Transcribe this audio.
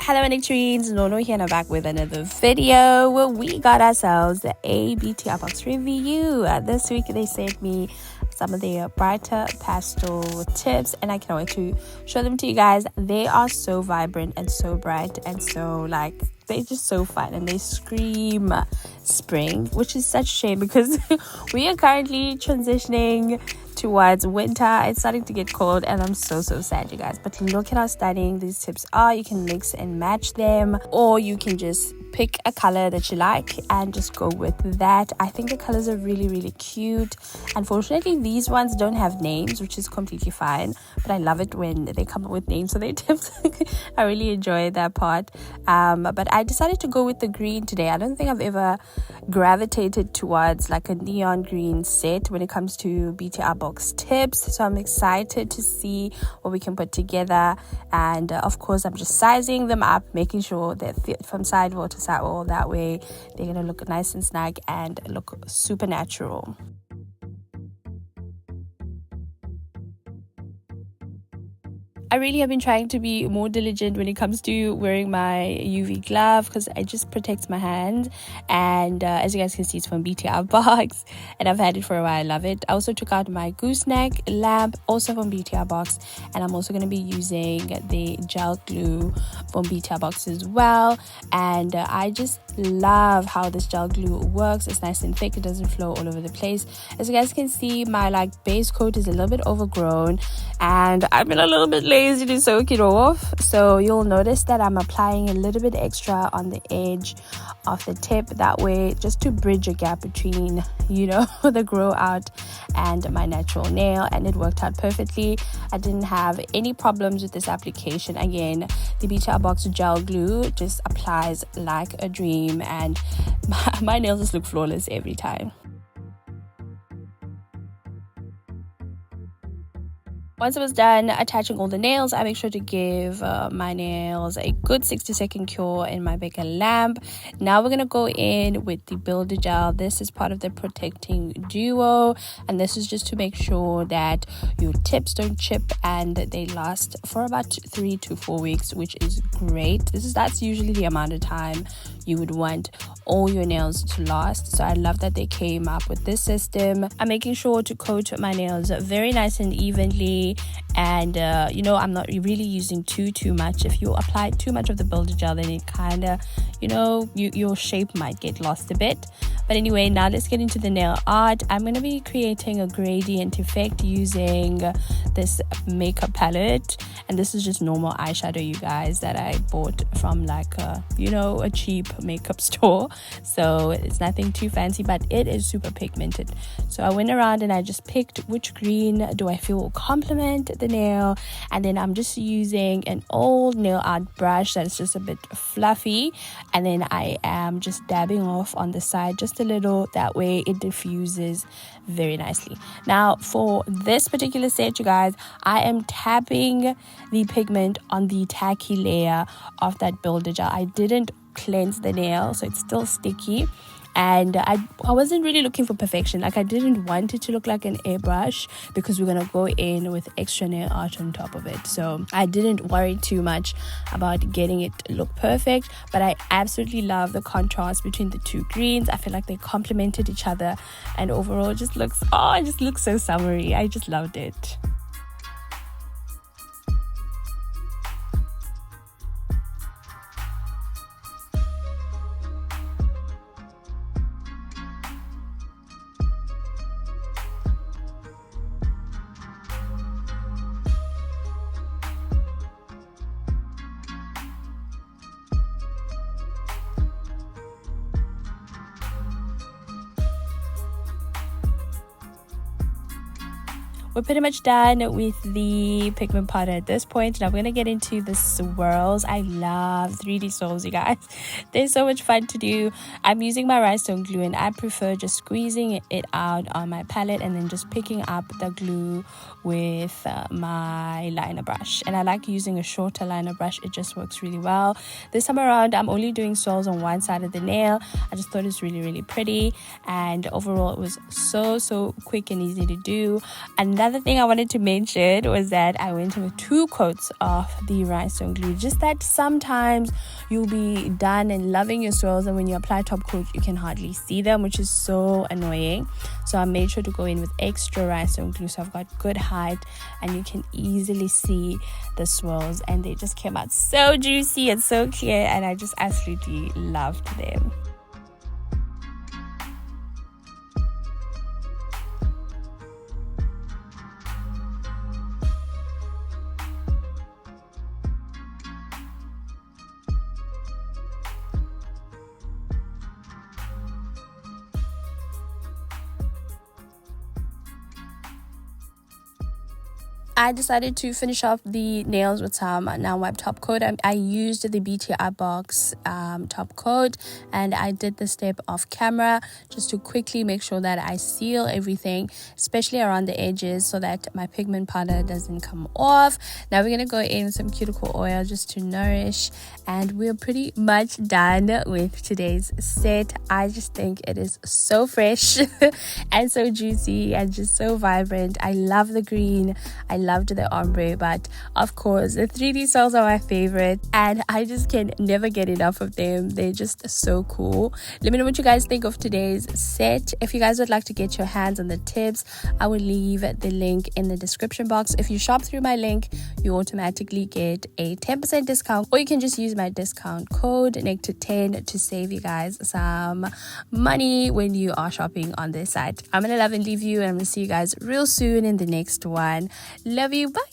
Hello Nectarines, Nono here and I'm back with another video where we got ourselves a BTArtbox review. This week they sent me some of their brighter pastel tips and I can't wait to show them to you guys. They are so vibrant and so bright and so they're just so fun and they scream spring, which is such a shame because we are currently transitioning towards winter. It's starting to get cold and I'm so sad, you guys, but look at how stunning these tips are. You can mix and match them, or you can just pick a color that you like and just go with that. I think the colors are really cute. Unfortunately, these ones don't have names, which is completely fine, but I love it when they come up with names for their tips. I really enjoy that part. But I decided to go with the green today. I don't think I've ever gravitated towards like a neon green set when it comes to BTArtbox tips, so I'm excited to see what we can put together. And of course, I'm just sizing them up, making sure they fit from sidewall to sidewall. That way they're gonna look nice and snug and look super natural. I really have been trying to be more diligent when it comes to wearing my UV glove because it just protects my hands. And as you guys can see, it's from BTArtbox and I've had it for a while. I love it. I also took out my gooseneck lamp, also from BTArtbox, and I'm also going to be using the gel glue from BTArtbox as well. And I just love how this gel glue works. It's nice and thick, it doesn't flow all over the place. As you guys can see, my base coat is a little bit overgrown and I've been a little bit lazy to soak it off, so you'll notice that I'm applying a little bit extra on the edge of the tip, that way just to bridge a gap between, you know, the grow out and my natural nail, and it worked out perfectly. I didn't have any problems with this application. Again, the BTArtbox gel glue just applies like a dream and my nails just look flawless every time. Once I was done attaching all the nails, I make sure to give my nails a good 60-second cure in my bigger lamp. Now we're going to go in with the builder gel. This is part of the protecting duo, and this is just to make sure that your tips don't chip and they last for about 3 to 4 weeks, which is great. That's usually the amount of time you would want all your nails to last, so I love that they came up with this system. I'm making sure to coat my nails very nice and evenly, and you know, I'm not really using too much. If you apply too much of the builder gel, then it kind of, you know, your shape might get lost a bit. But anyway, now let's get into the nail art. I'm going to be creating a gradient effect using this makeup palette, and this is just normal eyeshadow, you guys, that I bought from like a, you know, a cheap makeup store. So it's nothing too fancy, but it is super pigmented. So I went around and I just picked which green do I feel will complement the nail, and then I'm just using an old nail art brush that is just a bit fluffy, and then I am just dabbing off on the side just a little, that way it diffuses very nicely. Now for this particular set, you guys, I am tapping the pigment on the tacky layer of that builder gel. I didn't cleanse the nail, so it's still sticky, and I wasn't really looking for perfection. Like, I didn't want it to look like an airbrush because we're gonna go in with extra nail art on top of it, so I didn't worry too much about getting it to look perfect. But I absolutely love the contrast between the two greens. I feel like they complemented each other, and overall it just looks so summery. I just loved it. We're pretty much done with the pigment powder at this point. Now we're going to get into the swirls. I love 3D swirls, you guys. They're so much fun to do. I'm using my rhinestone glue and I prefer just squeezing it out on my palette and then just picking up the glue with my liner brush. And I like using a shorter liner brush. It just works really well. This time around, I'm only doing swirls on one side of the nail. I just thought it was really pretty. And overall, it was so quick and easy to do. Another Another thing I wanted to mention was that I went in with 2 coats of the rhinestone glue. Just that sometimes you'll be done and loving your swirls, and when you apply top coat you can hardly see them, which is so annoying. So I made sure to go in with extra rhinestone glue, so I've got good height and you can easily see the swirls, and they just came out so juicy and so clear, and I just absolutely loved them. I decided to finish off the nails with some Now Wipe top coat. I used the BTArtbox top coat, and I did the step off camera just to quickly make sure that I seal everything, especially around the edges, so that my pigment powder doesn't come off. Now we're going to go in with some cuticle oil just to nourish, and we're pretty much done with today's set. I just think it is so fresh and so juicy and just so vibrant. I love the green. I loved the ombre, but of course the 3D swirls are my favorite, and I just can never get enough of them. They're just so cool. Let me know what you guys think of today's set. If you guys would like to get your hands on the tips, I will leave the link in the description box. If you shop through my link, you automatically get a 10% discount, or you can just use my discount code Necta10 to save you guys some money when you are shopping on this site. I'm gonna love and leave you, and I'm gonna see you guys real soon in the next one. Love you. Bye.